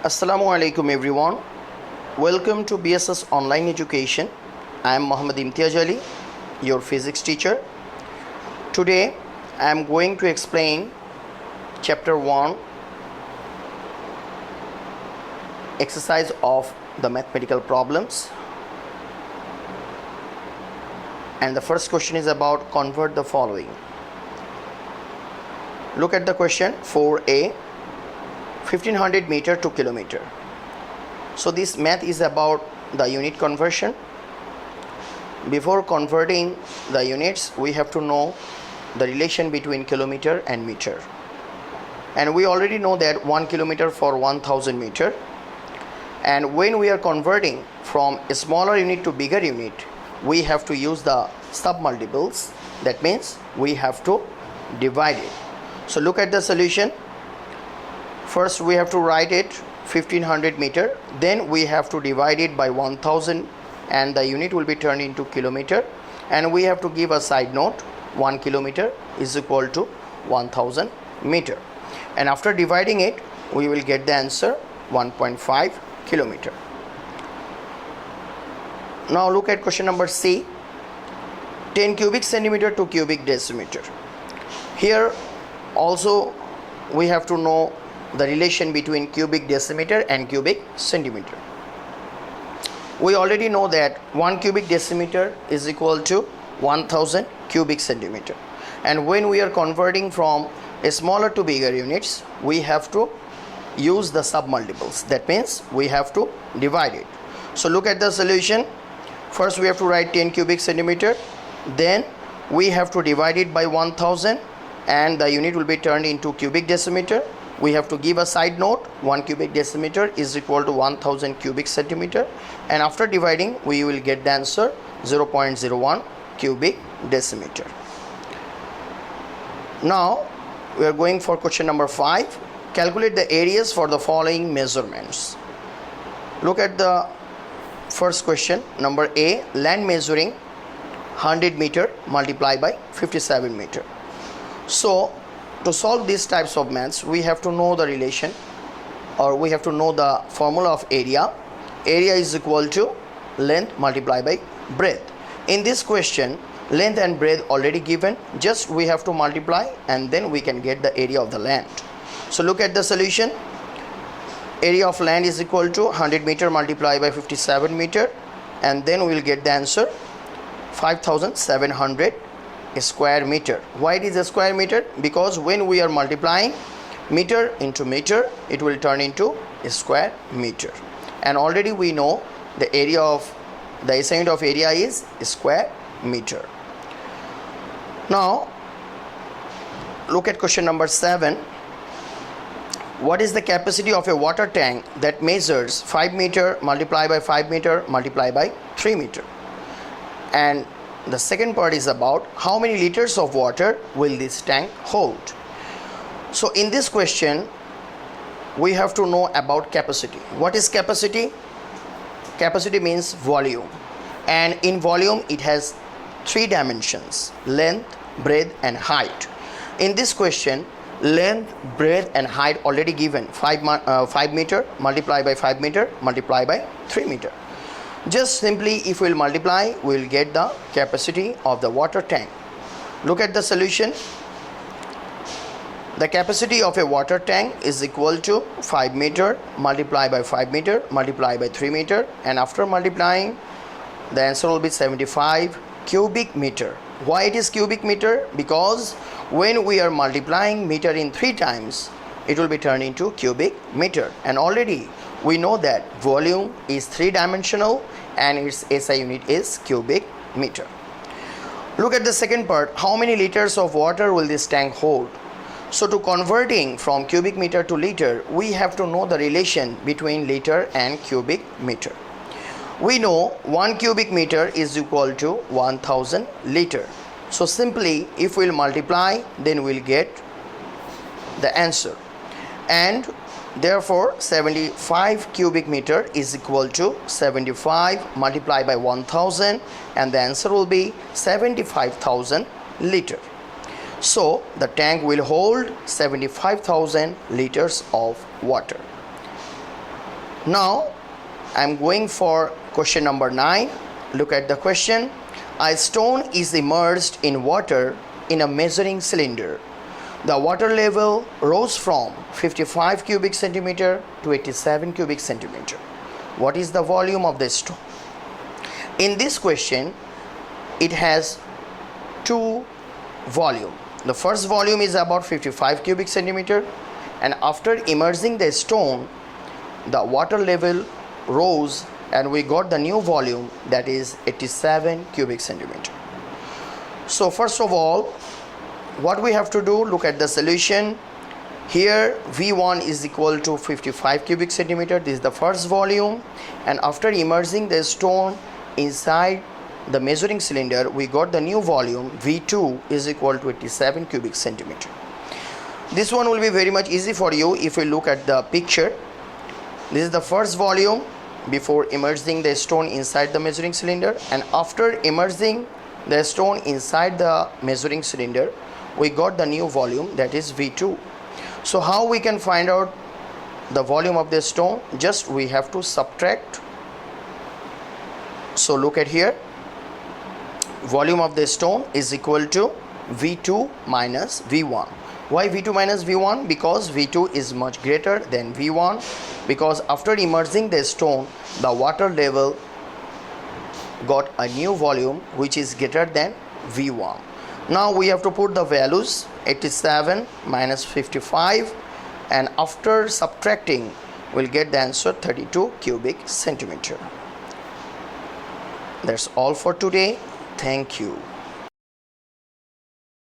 Assalamu alaikum everyone. Welcome to BSS Online Education. I am Muhammad Imtiaz Ali, your physics teacher. Today I am going to explain chapter 1, exercise of the mathematical problems. And the first question is about convert the following. Look at the question 4a, 1500 meter to kilometer. So this math is about the unit conversion. Before converting the units, we have to know the relation between kilometer and meter. And we already know that 1 kilometer for 1000 meter. And when we are converting from a smaller unit to bigger unit, we have to use the submultiples. That means we have to divide it. So look at the solution. First we have to write it 1500 meter, then we have to divide it by 1000 and the unit will be turned into kilometer, and we have to give a side note. 1 kilometer is equal to 1000 meter, and after dividing it we will get the answer 1.5 kilometer. Now look at question number C, 10 cubic centimeter to cubic decimeter. Here also we have to know the relation between cubic decimeter and cubic centimeter. We already know that 1 cubic decimeter is equal to 1000 cubic centimeter, and when we are converting from a smaller to bigger units, we have to use the submultiples. That means we have to divide it. So look at the solution. First we have to write 10 cubic centimeter, then we have to divide it by 1000 and the unit will be turned into cubic decimeter. We have to give a side note. 1 cubic decimeter is equal to 1000 cubic centimeter, and after dividing we will get the answer 0.01 cubic decimeter. Now we are going for question number 5. Calculate the areas for the following measurements. Look at the first question, number A, land measuring 100 meter multiplied by 57 meter. So to solve these types of maths, we have to know the relation, or we have to know the formula of area. Area is equal to length multiplied by breadth. In this question, length and breadth already given, just we have to multiply and then we can get the area of the land. So look at the solution. Area of land is equal to 100 meter multiplied by 57 meter, and then we will get the answer 5700 square meter. Why it is a square meter? Because when we are multiplying meter into meter, it will turn into a square meter, and already we know the area of the SI unit of area is square meter. Now look at question number 7. What is the capacity of a water tank that measures 5 meter multiplied by 5 meter multiplied by 3 meter? And the second part is about how many liters of water will this tank hold. So in this question we have to know about capacity. What is capacity? Capacity means volume, and in volume it has 3 dimensions: length, breadth and height. In this question, length, breadth and height already given. 5 meter multiplied by 5 meter multiplied by 3 meter. Just simply if we will multiply, we will get the capacity of the water tank. Look at the solution. The capacity of a water tank is equal to 5 meter multiplied by 5 meter multiplied by 3 meter, and after multiplying the answer will be 75 cubic meter. Why it is cubic meter? Because when we are multiplying meter in 3 times, it will be turned into cubic meter, and already we know that volume is 3 dimensional and its SI unit is cubic meter. Look at the second part. How many liters of water will this tank hold? So to converting from cubic meter to liter, we have to know the relation between liter and cubic meter. We know 1 cubic meter is equal to 1000 liter. So simply if we will multiply, then we will get the answer, and therefore 75 cubic meter is equal to 75 multiplied by 1000, and the answer will be 75,000 liter. So the tank will hold 75,000 liters of water. Now I'm going for question number 9. Look at the question. A stone is immersed in water in a measuring cylinder. The water level rose from 55 cubic centimeter to 87 cubic centimeter. What is the volume of the stone? In this question, it has two volume. The first volume is about 55 cubic centimeter, and after immersing the stone, the water level rose and we got the new volume, that is 87 cubic centimeter. So first of all, what we have to do, look at the solution. Here V1 is equal to 55 cubic centimeter. This is the first volume, and after immersing the stone inside the measuring cylinder, we got the new volume V2 is equal to 87 cubic centimeter. This one will be very much easy for you if you look at the picture. This is the first volume before immersing the stone inside the measuring cylinder, and after immersing the stone inside the measuring cylinder, we got the new volume, that is V2. So how we can find out the volume of the stone? Just we have to subtract. So look at here, volume of the stone is equal to V2 minus V1. Why V2 minus V1? Because V2 is much greater than V1, because after immersing the stone, the water level got a new volume which is greater than V1. Now we have to put the values, 87 minus 55, and after subtracting we'll get the answer 32 cubic centimeter. That's all for today. Thank you.